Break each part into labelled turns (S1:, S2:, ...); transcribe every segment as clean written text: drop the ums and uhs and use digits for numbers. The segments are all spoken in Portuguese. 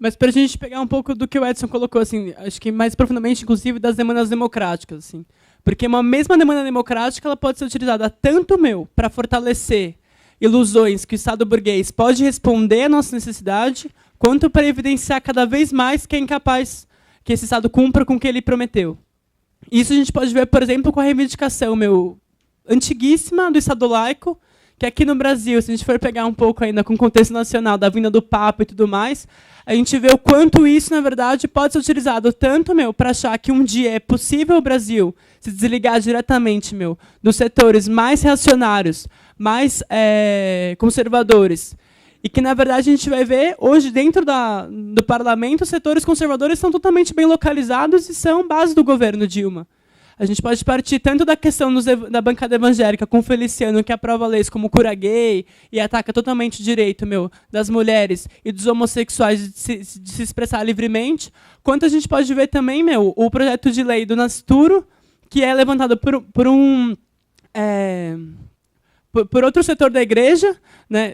S1: Mas para a gente pegar um pouco do que o Edson colocou, assim, acho que mais profundamente, inclusive, das demandas democráticas, assim. Porque uma mesma demanda democrática ela pode ser utilizada tanto, para fortalecer ilusões que o Estado burguês pode responder à nossa necessidade, quanto para evidenciar cada vez mais que é incapaz que esse Estado cumpra com o que ele prometeu. Isso a gente pode ver, por exemplo, com a reivindicação antiguíssima do Estado laico, que aqui no Brasil, se a gente for pegar um pouco ainda com o contexto nacional, da vinda do Papa e tudo mais, a gente vê o quanto isso, na verdade, pode ser utilizado tanto, para achar que um dia é possível o Brasil se desligar diretamente, dos setores mais reacionários, mais conservadores, e que, na verdade, a gente vai ver, hoje, dentro do parlamento, os setores conservadores são totalmente bem localizados e são base do governo Dilma. A gente pode partir tanto da questão da bancada evangélica com o Feliciano, que aprova leis como cura gay e ataca totalmente o direito das mulheres e dos homossexuais de se expressar livremente, quanto a gente pode ver também o projeto de lei do Nasturo, que é levantado por outro setor da igreja,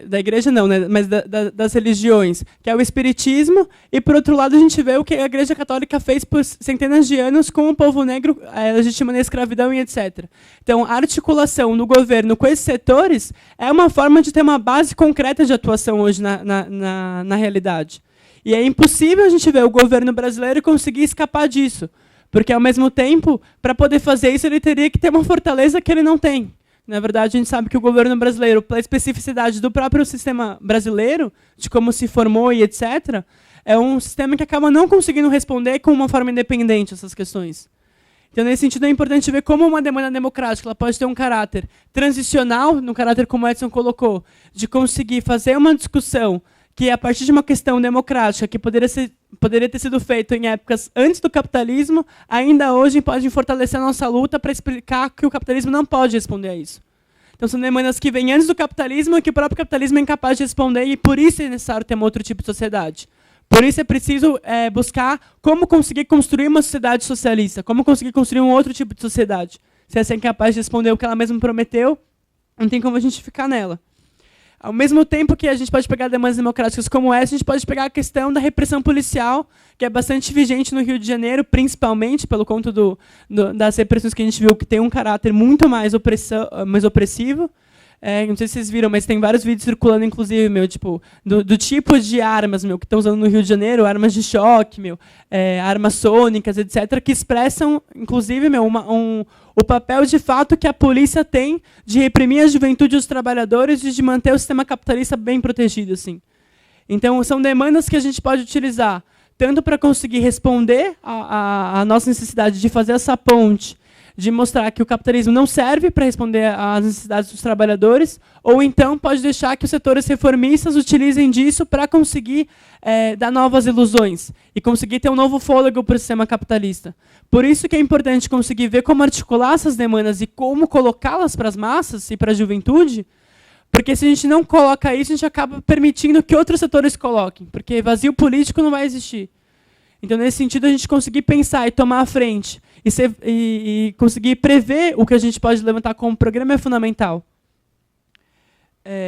S1: da igreja não, mas das religiões, que é o espiritismo, e por outro lado a gente vê o que a Igreja Católica fez por centenas de anos com o povo negro, legitimando a escravidão e etc. Então, a articulação do governo com esses setores é uma forma de ter uma base concreta de atuação hoje na realidade. E é impossível a gente ver o governo brasileiro conseguir escapar disso, porque, ao mesmo tempo, para poder fazer isso, ele teria que ter uma fortaleza que ele não tem. Na verdade, a gente sabe que o governo brasileiro, pela especificidade do próprio sistema brasileiro, de como se formou e etc., é um sistema que acaba não conseguindo responder com uma forma independente essas questões. Então, nesse sentido, é importante ver como uma demanda democrática ela pode ter um caráter transicional, no caráter como o Edson colocou, de conseguir fazer uma discussão que, a partir de uma questão democrática, que poderia ter sido feito em épocas antes do capitalismo, ainda hoje pode fortalecer a nossa luta para explicar que o capitalismo não pode responder a isso. Então, são demandas que vêm antes do capitalismo e que o próprio capitalismo é incapaz de responder, e por isso é necessário ter um outro tipo de sociedade. Por isso é preciso buscar como conseguir construir uma sociedade socialista, como conseguir construir um outro tipo de sociedade. Se essa é incapaz de responder o que ela mesma prometeu, não tem como a gente ficar nela. Ao mesmo tempo que a gente pode pegar demandas democráticas como essa, a gente pode pegar a questão da repressão policial, que é bastante vigente no Rio de Janeiro, principalmente pelo conta das repressões que a gente viu, que tem um caráter muito mais opressivo. Não sei se vocês viram, mas tem vários vídeos circulando, inclusive, do tipo de armas que estão usando no Rio de Janeiro, armas de choque, armas sônicas, etc., que expressam, inclusive, o papel de fato que a polícia tem de reprimir a juventude e os trabalhadores e de manter o sistema capitalista bem protegido. Assim. Então, são demandas que a gente pode utilizar tanto para conseguir responder à nossa necessidade de fazer essa ponte, de mostrar que o capitalismo não serve para responder às necessidades dos trabalhadores, ou então pode deixar que os setores reformistas utilizem disso para conseguir dar novas ilusões e conseguir ter um novo fôlego para o sistema capitalista. Por isso que é importante conseguir ver como articular essas demandas e como colocá-las para as massas e para a juventude, porque se a gente não coloca isso, a gente acaba permitindo que outros setores coloquem, porque vazio político não vai existir. Então, nesse sentido, a gente conseguir pensar e tomar a frente e conseguir prever o que a gente pode levantar como programa é fundamental.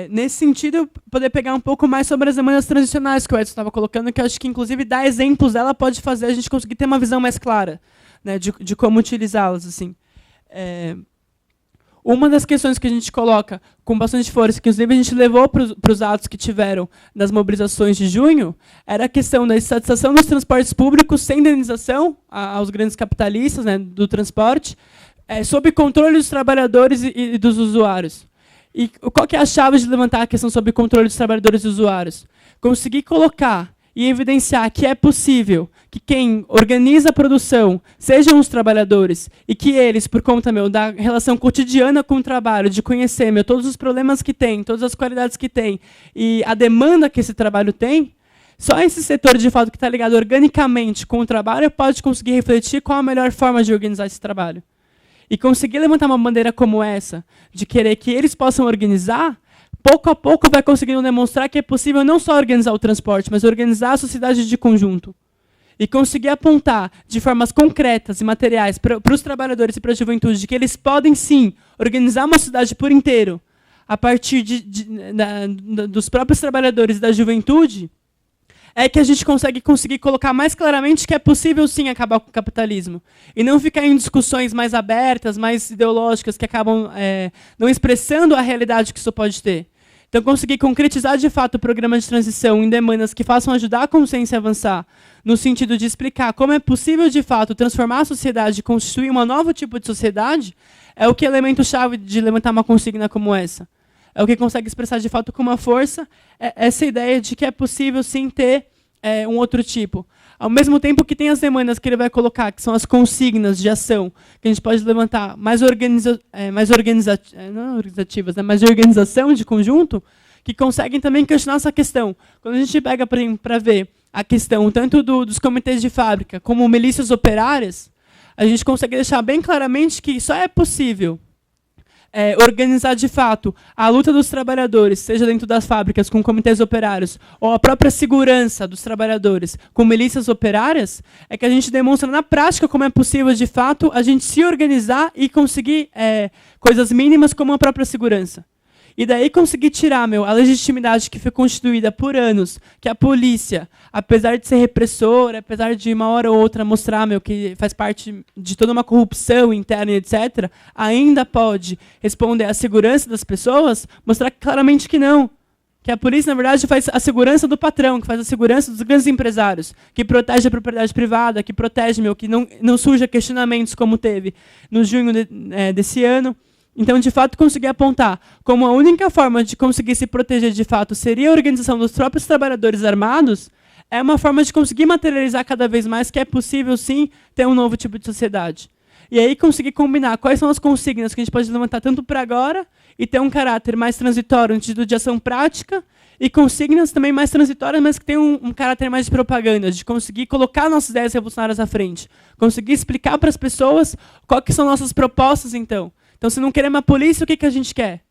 S1: Nesse sentido, poder pegar um pouco mais sobre as demandas transicionais que o Edson estava colocando, que eu acho que, inclusive, dar exemplos dela pode fazer a gente conseguir ter uma visão mais clara, né, de como utilizá-las. Assim. Uma das questões que a gente coloca com bastante força, que inclusive a gente levou para os atos que tiveram das mobilizações de junho, era a questão da estatização dos transportes públicos sem indenização aos grandes capitalistas, né, do transporte, sob controle dos trabalhadores e dos usuários. E qual que é a chave de levantar a questão sobre controle dos trabalhadores e usuários? Conseguir colocar e evidenciar que é possível que quem organiza a produção sejam os trabalhadores e que eles, por conta da relação cotidiana com o trabalho, de conhecer todos os problemas que tem, todas as qualidades que tem e a demanda que esse trabalho tem, só esse setor, de fato, que está ligado organicamente com o trabalho pode conseguir refletir qual a melhor forma de organizar esse trabalho. E conseguir levantar uma bandeira como essa, de querer que eles possam organizar, pouco a pouco vai conseguindo demonstrar que é possível não só organizar o transporte, mas organizar a sociedade de conjunto. E conseguir apontar de formas concretas e materiais para os trabalhadores e para a juventude de que eles podem, sim, organizar uma sociedade por inteiro a partir dos próprios trabalhadores e da juventude, é que a gente conseguir colocar mais claramente que é possível sim acabar com o capitalismo. E não ficar em discussões mais abertas, mais ideológicas, que acabam não expressando a realidade que isso pode ter. Então, conseguir concretizar de fato o programa de transição em demandas que façam ajudar a consciência a avançar, no sentido de explicar como é possível de fato transformar a sociedade e constituir um novo tipo de sociedade, é o que é elemento-chave de levantar uma consigna como essa. É o que consegue expressar de fato com uma força essa ideia de que é possível sim ter um outro tipo. Ao mesmo tempo que tem as demandas que ele vai colocar, que são as consignas de ação, que a gente pode levantar mais organizativas, né, mais de organização de conjunto, que conseguem também questionar essa questão. Quando a gente pega para ver a questão tanto dos comitês de fábrica como milícias operárias, a gente consegue deixar bem claramente que só é possível organizar de fato a luta dos trabalhadores, seja dentro das fábricas com comitês operários, ou a própria segurança dos trabalhadores com milícias operárias, é que a gente demonstra na prática como é possível de fato a gente se organizar e conseguir coisas mínimas como a própria segurança. E daí conseguir tirar a legitimidade que foi constituída por anos, que a polícia, apesar de ser repressora, apesar de uma hora ou outra mostrar que faz parte de toda uma corrupção interna, etc., ainda pode responder à segurança das pessoas, mostrar claramente que não. Que a polícia, na verdade, faz a segurança do patrão, que faz a segurança dos grandes empresários, que protege a propriedade privada, que protege que não surja questionamentos como teve no junho desse ano. Então, de fato, conseguir apontar como a única forma de conseguir se proteger de fato seria a organização dos próprios trabalhadores armados, é uma forma de conseguir materializar cada vez mais que é possível, sim, ter um novo tipo de sociedade. E aí conseguir combinar quais são as consignas que a gente pode levantar tanto para agora e ter um caráter mais transitório, no sentido de ação prática, e consignas também mais transitórias, mas que tem um caráter mais de propaganda, de conseguir colocar nossas ideias revolucionárias à frente, conseguir explicar para as pessoas quais que são nossas propostas, então. Então, se não queremos a polícia, o que a gente quer?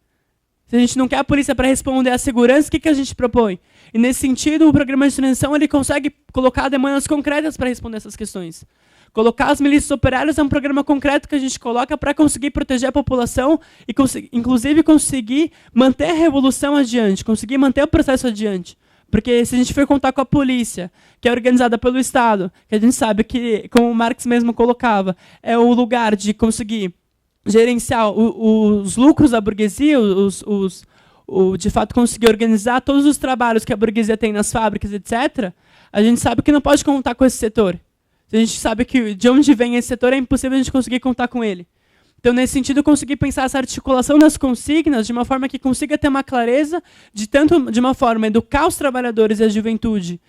S1: Se a gente não quer a polícia para responder à segurança, o que a gente propõe? E, nesse sentido, o programa de transição ele consegue colocar demandas concretas para responder essas questões. Colocar as milícias operárias é um programa concreto que a gente coloca para conseguir proteger a população e, inclusive, conseguir manter a revolução adiante, conseguir manter o processo adiante. Porque se a gente for contar com a polícia, que é organizada pelo Estado, que a gente sabe que, como o Marx mesmo colocava, é o lugar de conseguir gerenciar os lucros da burguesia, de fato conseguir organizar todos os trabalhos que a burguesia tem nas fábricas, etc., a gente sabe que não pode contar com esse setor. A gente sabe que de onde vem esse setor é impossível a gente conseguir contar com ele. Então, nesse sentido, conseguir pensar essa articulação das consignas de uma forma que consiga ter uma clareza de uma forma educar os trabalhadores e a juventude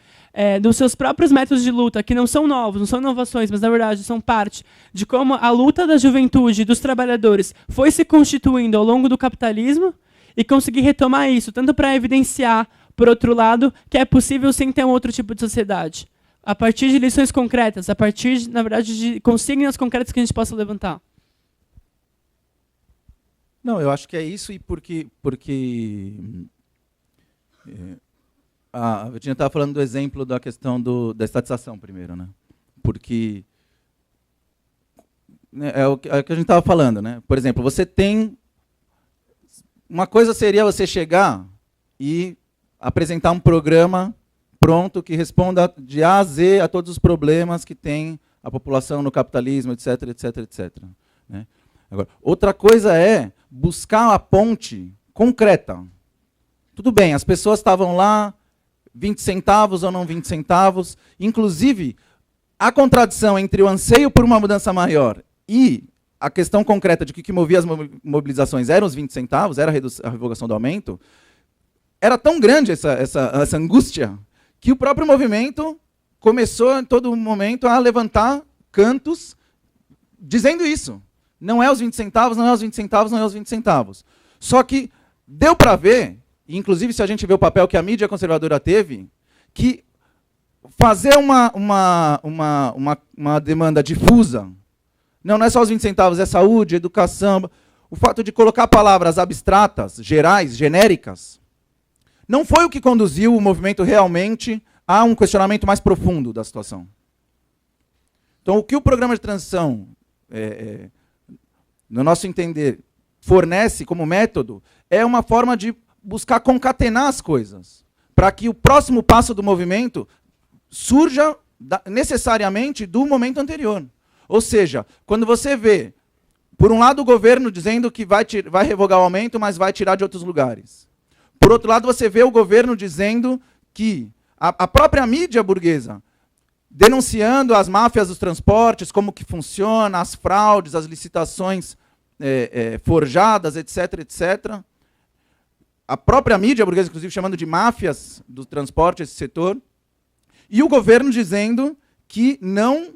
S1: dos seus próprios métodos de luta, que não são novos, não são inovações, mas, na verdade, são parte de como a luta da juventude e dos trabalhadores foi se constituindo ao longo do capitalismo e conseguir retomar isso, tanto para evidenciar, por outro lado, que é possível sim ter um outro tipo de sociedade, a partir de lições concretas, a partir, na verdade, de consignas concretas que a gente possa levantar.
S2: Não, eu acho que é isso, e porque a Virginia estava falando do exemplo da questão da estatização primeiro, né? Porque é o que a gente estava falando, né? Por exemplo, você tem... Uma coisa seria você chegar e apresentar um programa pronto que responda de A a Z a todos os problemas que tem a população no capitalismo, etc, etc, etc. Né? Agora, outra coisa é buscar a ponte concreta. Tudo bem, as pessoas estavam lá, 20 centavos ou não 20 centavos. Inclusive, a contradição entre o anseio por uma mudança maior e a questão concreta de que o que movia as mobilizações eram os 20 centavos, era a revogação do aumento, era tão grande essa angústia que o próprio movimento começou, em todo momento, a levantar cantos dizendo isso. Não é os 20 centavos, não é os 20 centavos, não é os 20 centavos. Só que deu para ver, inclusive se a gente vê o papel que a mídia conservadora teve, que fazer uma demanda difusa, não é só os 20 centavos, é saúde, educação, o fato de colocar palavras abstratas, gerais, genéricas, não foi o que conduziu o movimento realmente a um questionamento mais profundo da situação. Então, o que o programa de transição, no nosso entender, fornece como método, é uma forma de buscar concatenar as coisas, para que o próximo passo do movimento surja necessariamente do momento anterior. Ou seja, quando você vê, por um lado, o governo dizendo que vai revogar o aumento, mas vai tirar de outros lugares. Por outro lado, você vê o governo dizendo que a própria mídia burguesa, denunciando as máfias dos transportes, como que funciona, as fraudes, as licitações forjadas, etc., etc. A própria mídia burguesa, inclusive, chamando de máfias do transporte, esse setor. E o governo dizendo que não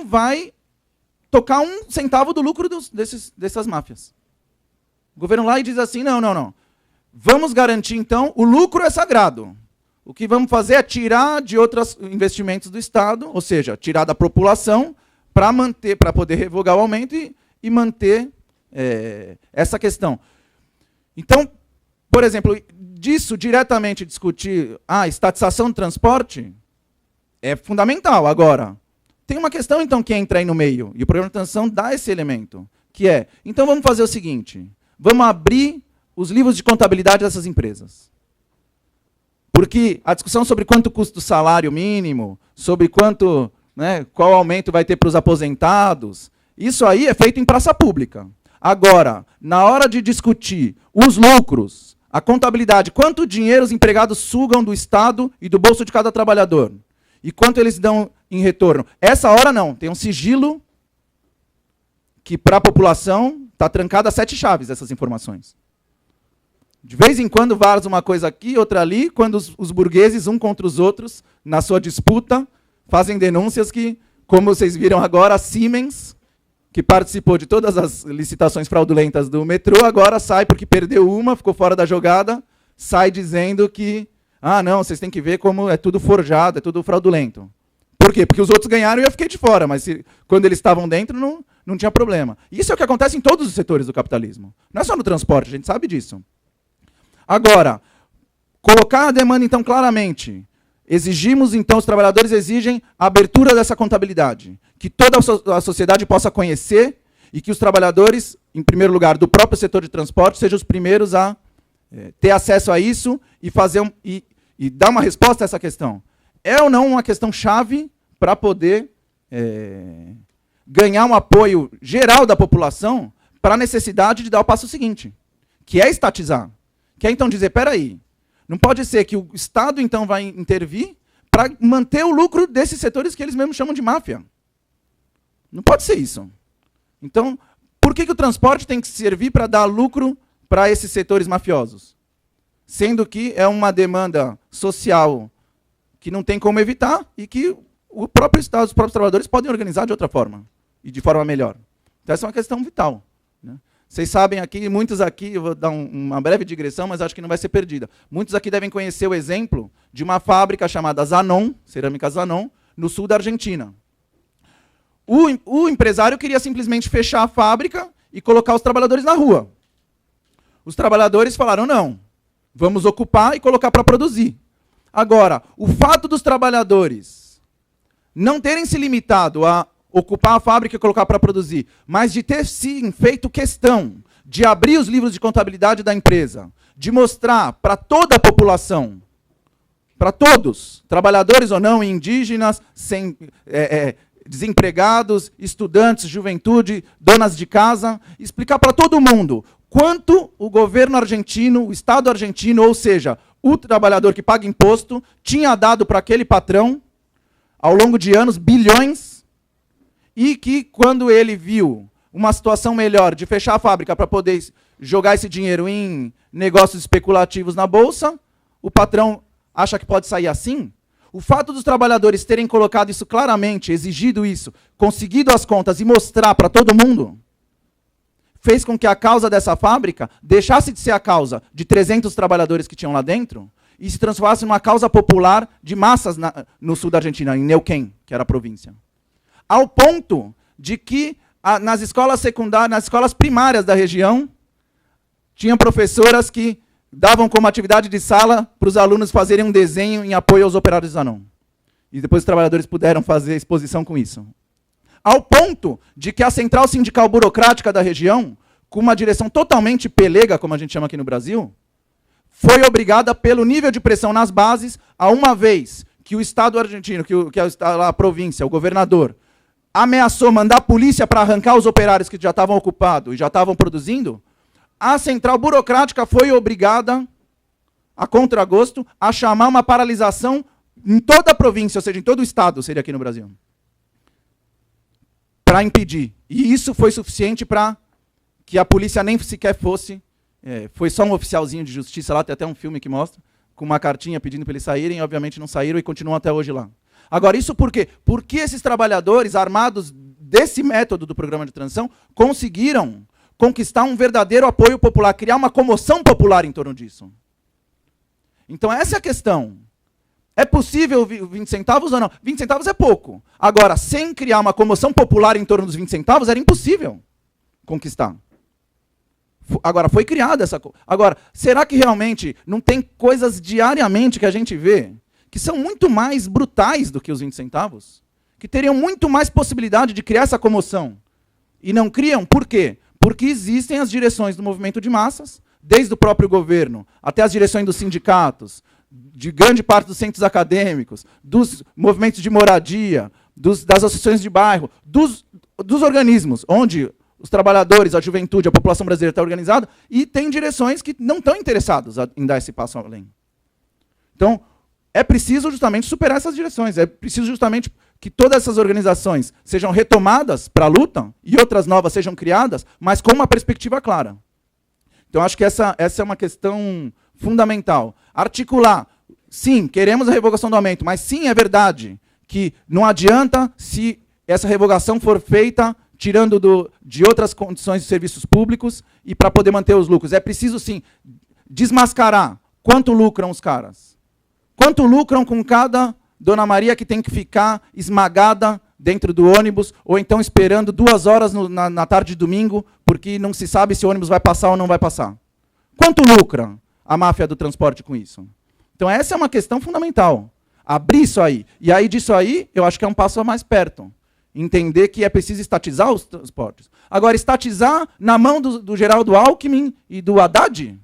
S2: vai tocar um centavo do lucro dessas máfias. O governo lá e diz assim, não. Vamos garantir, então, o lucro é sagrado. O que vamos fazer é tirar de outros investimentos do Estado, ou seja, tirar da população para poder revogar o aumento e manter essa questão. Então, por exemplo, disso diretamente discutir a estatização do transporte é fundamental. Agora, tem uma questão, então, que entra aí no meio, e o programa de transição dá esse elemento, que é, então vamos fazer o seguinte, vamos abrir os livros de contabilidade dessas empresas. Porque a discussão sobre quanto custa o salário mínimo, sobre quanto, qual aumento vai ter para os aposentados, isso aí é feito em praça pública. Agora, na hora de discutir os lucros, a contabilidade, quanto dinheiro os empregados sugam do Estado e do bolso de cada trabalhador, e quanto eles dão em retorno. Essa hora não, tem um sigilo que para a população está trancado a 7 chaves essas informações. De vez em quando vaza uma coisa aqui, outra ali, quando os burgueses, um contra os outros, na sua disputa, fazem denúncias que, como vocês viram agora, a Siemens, que participou de todas as licitações fraudulentas do metrô, agora sai porque perdeu uma, ficou fora da jogada, sai dizendo que, não, vocês têm que ver como é tudo forjado, é tudo fraudulento. Por quê? Porque os outros ganharam e eu fiquei de fora, mas quando eles estavam dentro não tinha problema. Isso é o que acontece em todos os setores do capitalismo. Não é só no transporte, a gente sabe disso. Agora, colocar a demanda, então, claramente. Exigimos, então, os trabalhadores exigem a abertura dessa contabilidade. Que toda a sociedade possa conhecer e que os trabalhadores, em primeiro lugar, do próprio setor de transporte, sejam os primeiros a ter acesso a isso e dar uma resposta a essa questão. É ou não uma questão chave para poder ganhar um apoio geral da população para a necessidade de dar o passo seguinte, que é estatizar. Que é, então, dizer, espera aí, não pode ser que o Estado, então, vai intervir para manter o lucro desses setores que eles mesmos chamam de máfia. Não pode ser isso. Então, por que o transporte tem que servir para dar lucro para esses setores mafiosos? Sendo que é uma demanda social que não tem como evitar e que o próprio Estado, os próprios trabalhadores podem organizar de outra forma e de forma melhor. Então, essa é uma questão vital, né? Vocês sabem aqui, muitos aqui, eu vou dar uma breve digressão, mas acho que não vai ser perdida. Muitos aqui devem conhecer o exemplo de uma fábrica chamada Zanon, Cerâmica Zanon, no sul da Argentina. O empresário queria simplesmente fechar a fábrica e colocar os trabalhadores na rua. Os trabalhadores falaram, não, vamos ocupar e colocar para produzir. Agora, o fato dos trabalhadores não terem se limitado a ocupar a fábrica e colocar para produzir, mas de ter, sim, feito questão de abrir os livros de contabilidade da empresa, de mostrar para toda a população, para todos, trabalhadores ou não, indígenas, desempregados, estudantes, juventude, donas de casa, explicar para todo mundo quanto o governo argentino, o Estado argentino, ou seja, o trabalhador que paga imposto, tinha dado para aquele patrão, ao longo de anos, bilhões, e que, quando ele viu uma situação melhor de fechar a fábrica para poder jogar esse dinheiro em negócios especulativos na Bolsa, o patrão acha que pode sair assim. O fato dos trabalhadores terem colocado isso claramente, exigido isso, conseguido as contas e mostrar para todo mundo, fez com que a causa dessa fábrica deixasse de ser a causa de 300 trabalhadores que tinham lá dentro e se transformasse numa causa popular de massas no sul da Argentina, em Neuquén, que era a província. Ao ponto de que nas escolas secundárias, nas escolas primárias da região, tinha professoras que davam como atividade de sala para os alunos fazerem um desenho em apoio aos operários de Zanon. E depois os trabalhadores puderam fazer exposição com isso. Ao ponto de que a central sindical burocrática da região, com uma direção totalmente pelega, como a gente chama aqui no Brasil, foi obrigada, pelo nível de pressão nas bases, a uma vez que o Estado argentino, que a província, o governador, ameaçou mandar a polícia para arrancar os operários que já estavam ocupados e já estavam produzindo, a central burocrática foi obrigada, a contragosto, a chamar uma paralisação em toda a província, ou seja, em todo o Estado, seria aqui no Brasil, para impedir. E isso foi suficiente para que a polícia nem sequer fosse... foi só um oficialzinho de justiça lá, tem até um filme que mostra, com uma cartinha pedindo para eles saírem, obviamente não saíram e continuam até hoje lá. Agora, isso por quê? Porque esses trabalhadores armados desse método do programa de transição conseguiram conquistar um verdadeiro apoio popular, criar uma comoção popular em torno disso. Então, essa é a questão. É possível 20 centavos ou não? 20 centavos é pouco. Agora, sem criar uma comoção popular em torno dos 20 centavos, era impossível conquistar. Agora, foi criada essa coisa. Agora, será que realmente não tem coisas diariamente que a gente vê que são muito mais brutais do que os 20 centavos? Que teriam muito mais possibilidade de criar essa comoção? E não criam? Por quê? Porque existem as direções do movimento de massas, desde o próprio governo, até as direções dos sindicatos, de grande parte dos centros acadêmicos, dos movimentos de moradia, das associações de bairro, dos organismos, onde os trabalhadores, a juventude, a população brasileira está organizada, e tem direções que não estão interessadas em dar esse passo além. Então, é preciso justamente superar essas direções, é preciso justamente que todas essas organizações sejam retomadas para a luta e outras novas sejam criadas, mas com uma perspectiva clara. Então, acho que essa é uma questão fundamental. Articular, sim, queremos a revogação do aumento, mas sim, é verdade que não adianta se essa revogação for feita tirando de outras condições de serviços públicos e para poder manter os lucros. É preciso, sim, desmascarar quanto lucram os caras. Quanto lucram com cada Dona Maria que tem que ficar esmagada dentro do ônibus, ou então esperando 2 horas na tarde de domingo, porque não se sabe se o ônibus vai passar ou não vai passar. Quanto lucra a máfia do transporte com isso? Então essa é uma questão fundamental. Abrir isso aí. E aí disso aí, eu acho que é um passo mais perto. Entender que é preciso estatizar os transportes. Agora, estatizar na mão do Geraldo Alckmin e do Haddad?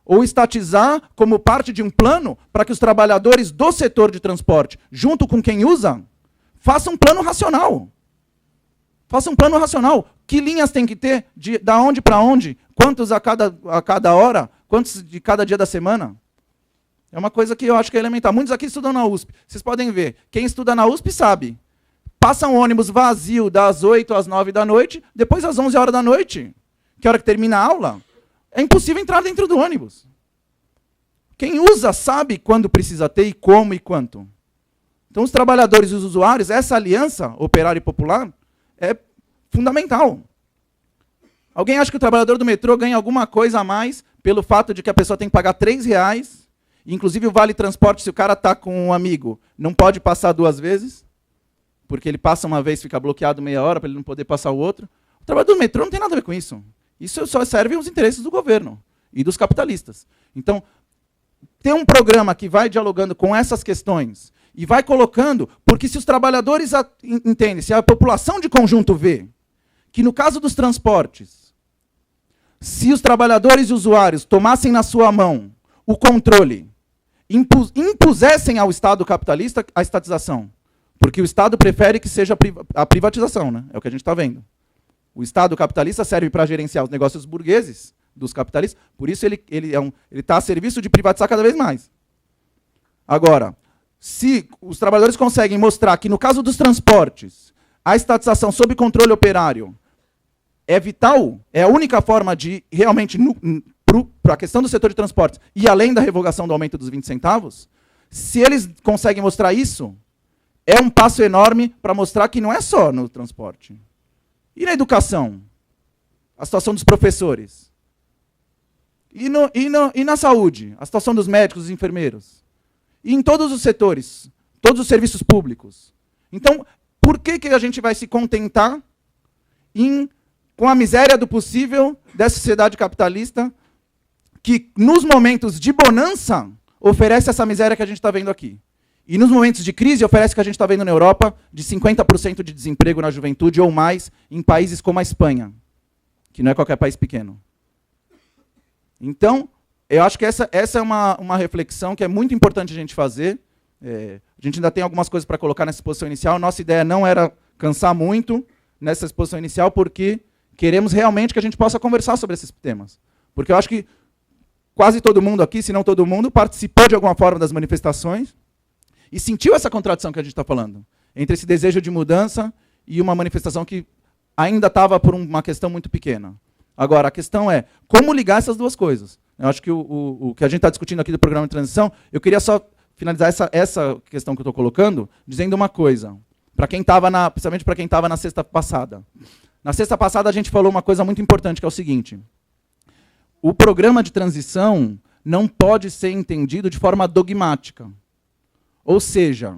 S2: Ou estatizar como parte de um plano para que os trabalhadores do setor de transporte, junto com quem usa, façam um plano racional. Façam um plano racional. Que linhas tem que ter? Da onde para onde? Quantos a cada hora? Quantos de cada dia da semana? É uma coisa que eu acho que é elementar. Muitos aqui estudam na USP. Vocês podem ver. Quem estuda na USP sabe. Passa um ônibus vazio das 8 às 9 da noite, depois às 11 horas da noite, que é a hora que termina a aula, é impossível entrar dentro do ônibus. Quem usa sabe quando precisa ter e como e quanto. Então, os trabalhadores e os usuários, essa aliança operária e popular é fundamental. Alguém acha que o trabalhador do metrô ganha alguma coisa a mais pelo fato de que a pessoa tem que pagar R$3, inclusive o vale transporte, se o cara está com um amigo, não pode passar 2 vezes, porque ele passa uma vez e fica bloqueado meia hora para ele não poder passar o outro. O trabalhador do metrô não tem nada a ver com isso. Isso só serve aos interesses do governo e dos capitalistas. Então, ter um programa que vai dialogando com essas questões e vai colocando, porque se os trabalhadores entendem, se a população de conjunto vê, que no caso dos transportes, se os trabalhadores e usuários tomassem na sua mão o controle, impusessem ao Estado capitalista a estatização, porque o Estado prefere que seja a privatização, né? É o que a gente está vendo. O Estado capitalista serve para gerenciar os negócios burgueses dos capitalistas, por isso ele está a serviço de privatizar cada vez mais. Agora, se os trabalhadores conseguem mostrar que, no caso dos transportes, a estatização sob controle operário é vital, é a única forma de realmente, para a questão do setor de transportes, e além da revogação do aumento dos 20 centavos, se eles conseguem mostrar isso, é um passo enorme para mostrar que não é só no transporte. E na educação? A situação dos professores? E na saúde? A situação dos médicos, dos enfermeiros? E em todos os setores, todos os serviços públicos. Então, por que a gente vai se contentar com a miséria do possível dessa sociedade capitalista que, nos momentos de bonança, oferece essa miséria que a gente está vendo aqui? E nos momentos de crise oferece o que a gente está vendo na Europa, de 50% de desemprego na juventude ou mais em países como a Espanha, que não é qualquer país pequeno. Então, eu acho que essa é uma reflexão que é muito importante a gente fazer. A gente ainda tem algumas coisas para colocar nessa exposição inicial. Nossa ideia não era cansar muito nessa exposição inicial, porque queremos realmente que a gente possa conversar sobre esses temas. Porque eu acho que quase todo mundo aqui, se não todo mundo, participou de alguma forma das manifestações e sentiu essa contradição que a gente está falando, entre esse desejo de mudança e uma manifestação que ainda estava por uma questão muito pequena. Agora, a questão é como ligar essas duas coisas. Eu acho que o que a gente está discutindo aqui do programa de transição, eu queria só finalizar essa questão que eu estou colocando, dizendo uma coisa, principalmente para quem estava na sexta passada. Na sexta passada a gente falou uma coisa muito importante, que é o seguinte: o programa de transição não pode ser entendido de forma dogmática. Ou seja,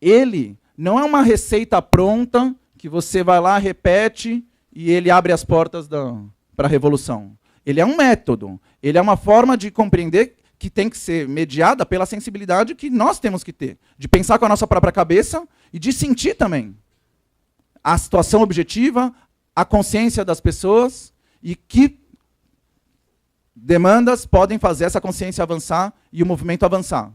S2: ele não é uma receita pronta que você vai lá, repete e ele abre as portas para a revolução. Ele é um método, ele é uma forma de compreender que tem que ser mediada pela sensibilidade que nós temos que ter, de pensar com a nossa própria cabeça e de sentir também a situação objetiva, a consciência das pessoas e que demandas podem fazer essa consciência avançar e o movimento avançar.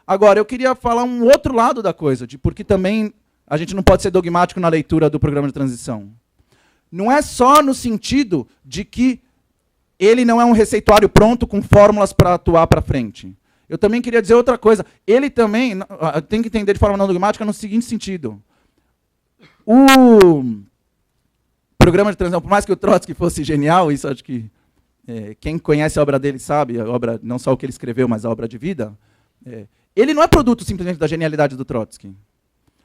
S2: Agora, eu queria falar um outro lado da coisa, de porque também a gente não pode ser dogmático na leitura do programa de transição. Não é só no sentido de que ele não é um receituário pronto com fórmulas para atuar para frente. Eu também queria dizer outra coisa. Ele também tem que entender de forma não dogmática no seguinte sentido. O programa de transição, por mais que o Trotsky fosse genial, isso acho que quem conhece a obra dele sabe, a obra, não só o que ele escreveu, mas a obra de vida, ele não é produto simplesmente da genialidade do Trotsky.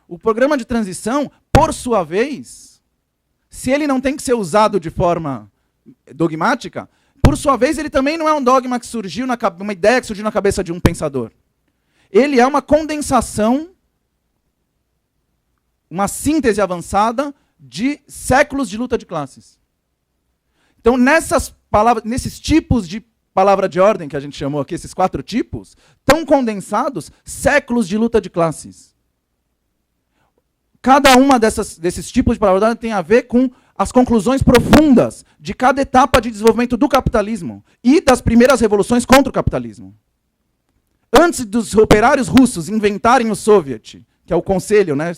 S2: O programa de transição, por sua vez, se ele não tem que ser usado de forma dogmática, por sua vez, ele também não é um dogma que surgiu, uma ideia que surgiu na cabeça de um pensador. Ele é uma condensação, uma síntese avançada de séculos de luta de classes. Então, nesses tipos de palavra de ordem que a gente chamou aqui, esses 4 tipos, estão condensados séculos de luta de classes. Cada uma desses tipos de palavra de ordem tem a ver com as conclusões profundas de cada etapa de desenvolvimento do capitalismo e das primeiras revoluções contra o capitalismo. Antes dos operários russos inventarem o Soviet, que é o conselho, né?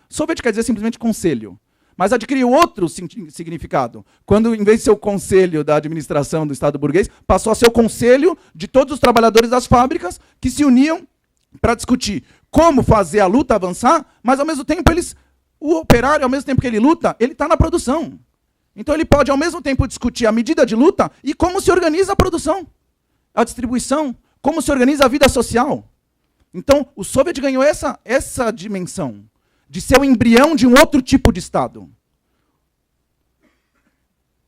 S2: Soviet quer dizer simplesmente conselho, mas adquiriu outro significado. Quando, em vez de ser o conselho da administração do Estado burguês, passou a ser o conselho de todos os trabalhadores das fábricas que se uniam para discutir como fazer a luta avançar, mas, ao mesmo tempo, o operário, ao mesmo tempo que ele luta, ele está na produção. Então ele pode, ao mesmo tempo, discutir a medida de luta e como se organiza a produção, a distribuição, como se organiza a vida social. Então, o Soviet ganhou essa dimensão de ser o embrião de um outro tipo de Estado.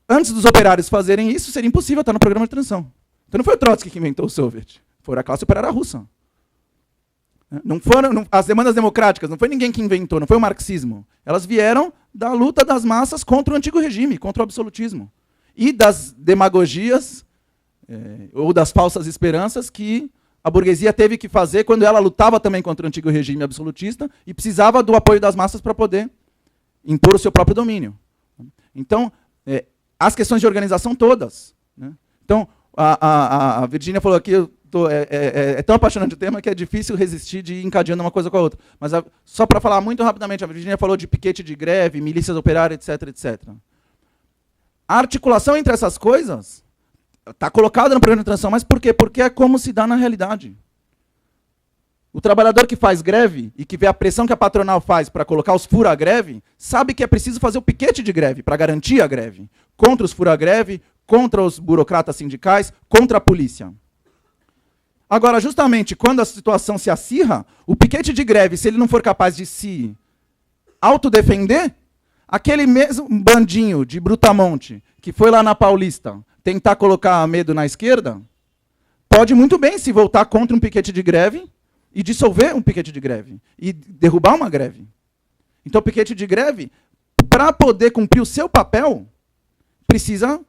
S2: Antes dos operários fazerem isso, seria impossível estar no programa de transição. Então não foi o Trotsky que inventou o Soviet, foi a classe operária russa. Não foram as demandas democráticas, não foi ninguém que inventou, não foi o marxismo. Elas vieram da luta das massas contra o antigo regime, contra o absolutismo. E das demagogias, ou das falsas esperanças que a burguesia teve que fazer quando ela lutava também contra o antigo regime absolutista e precisava do apoio das massas para poder impor o seu próprio domínio. Então, as questões de organização todas. Né? Então, a Virgínia falou aqui, é tão apaixonante o tema que é difícil resistir de ir encadeando uma coisa com a outra. Mas só para falar muito rapidamente, a Virgínia falou de piquete de greve, milícias operárias, etc, etc. A articulação entre essas coisas está colocada no programa de transição, mas por quê? Porque é como se dá na realidade. O trabalhador que faz greve e que vê a pressão que a patronal faz para colocar os fura-greve, sabe que é preciso fazer o piquete de greve para garantir a greve. Contra os fura-greve, contra os burocratas sindicais, contra a polícia. Agora, justamente quando a situação se acirra, o piquete de greve, se ele não for capaz de se autodefender, aquele mesmo bandinho de brutamonte que foi lá na Paulista tentar colocar medo na esquerda, pode muito bem se voltar contra um piquete de greve e dissolver um piquete de greve e derrubar uma greve. Então, o piquete de greve, para poder cumprir o seu papel, precisa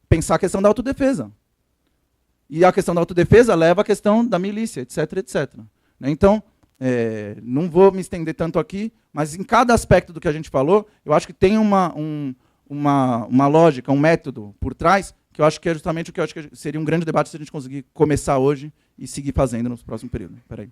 S2: pensar a questão da autodefesa. E a questão da autodefesa leva à questão da milícia, etc, etc. Então, não vou me estender tanto aqui, mas em cada aspecto do que a gente falou, eu acho que tem uma lógica, um método por trás, que Que eu acho que é justamente o que eu acho que seria um grande debate se a gente conseguir começar hoje e seguir fazendo no próximo período. Espera aí.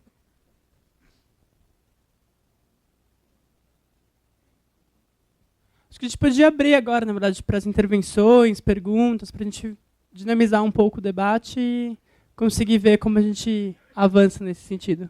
S1: Acho que a gente podia abrir agora, na verdade, para as intervenções, perguntas, para a gente dinamizar um pouco o debate e conseguir ver como a gente avança nesse sentido.